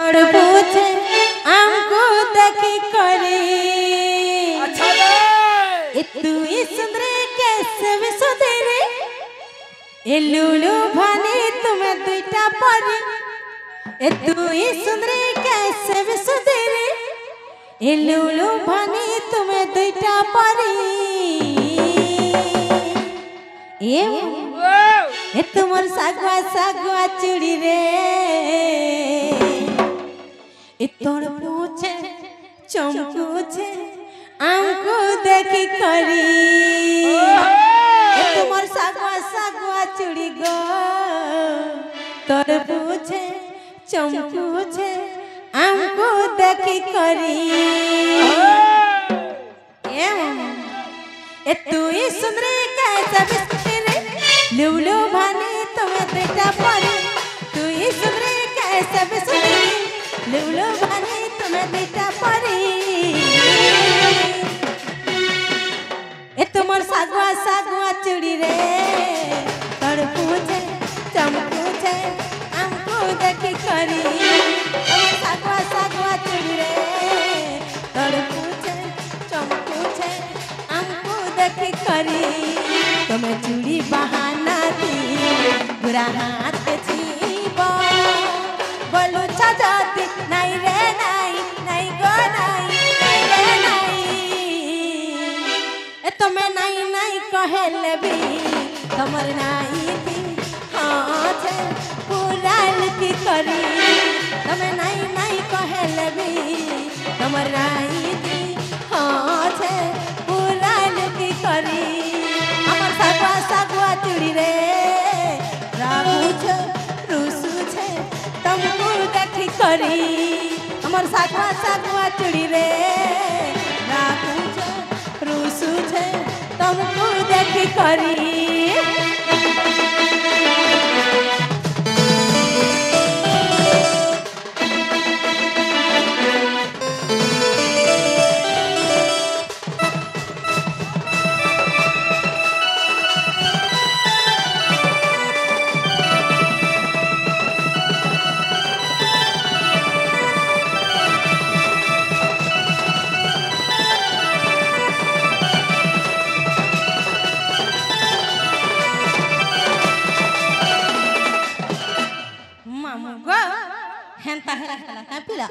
और पूछे हमको देखी करे अच्छा रे तू सुंदर कैसे भी सुंदर ए लुलु भाने तुम्हें दुईटा परी ए तू सुंदर कैसे भी सुंदर ए लुलु भाने तुम्हें दुईटा परी ए तुमर सागवा सागवा चूड़ी रे ए तोर पूछे चमकुछे हमको देखी करी ए तुमर सागवा सागवा चूड़ी गो तोर पूछे चमकुछे हमको देखी करी ए तू ही सुंदर कैसा बिस्तर लुलु भाने तुम्हें बेटा परी तू ही सुंदर कैसा बिस्तर लुलु भाने तुम्हें बेटा परी ए तुमर सागवा सागवा चूड़ी रे तोर पूछे चमकुछे हमको देखी करी तुमर सागवा सागवा चूड़ी रे तोर पूछे चमकुछे हमको देखी करी तुम्हें चूड़ी बहाना दी बुरा हाथ जीवा बोलो चाचाती नहीं रे नहीं गो नहीं रे नहीं ए तुम्हें नहीं कहे लेबी तुम्हार नहीं थी हाँ छे पूरा लिखी करी तुम्हें नहीं कहे लेबी तुम्हार नहीं थी हाँ छे पूरा लिखी करी আমার সাগवा सागवा चूड़ी रे রাগুছ রুসুছ তমকু দেখি করি আমার সাগवा सागवा चूड़ी रे রাগুছ রুসুছ তমকু দেখি করি হেনতা হেলা হেলা কাপিলা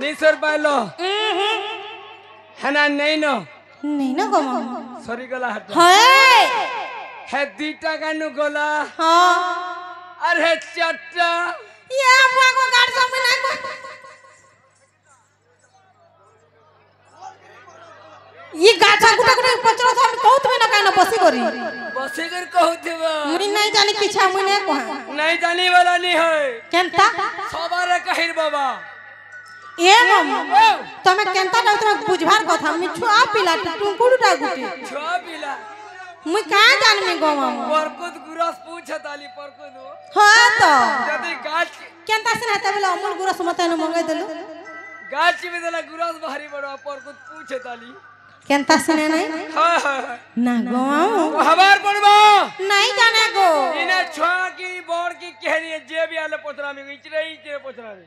নিসর পাইলো হেনা নেইনো নেইনো গো মামা সরি গলা হাত হয় হে দুইটা কানু গলা হ্যাঁ আর হে চারটা ইয়া বাগো গাড় জমি না গো ই গাছা গুটা গুটা পচরা তো আমি কହୁতবে না কাইনা বসি করি বসে कर कहउथिबा মুই নাই জানি কিছা মুই নাই কহা नहीं जानी वाला नहीं है কেনতা সবার কহির বাবা এ মামা তুমি কেনতা না তুমি বুঝবার কথা আমি ছুয়া পিলা টুকুড়ুটা গুটি छुआ पिला মুই কা জানমি গো মামা परकुद गुरस पूछ ताली परकुद হ্যাঁ তো जदी गाछ কেনতা সিনা তা বলে অমুল গুরস মতে ন মঙ্গাই দেলু गाछ में देला गुरस भारी बड़ा परकुद पूछ ताली কেনতা সিনা নাই हां हां না গো মামা हमार पड़बा নাই জানে গো इना छुआ की बोर की कहनी जे भी आले पोतरा में इचरे पोतरा रे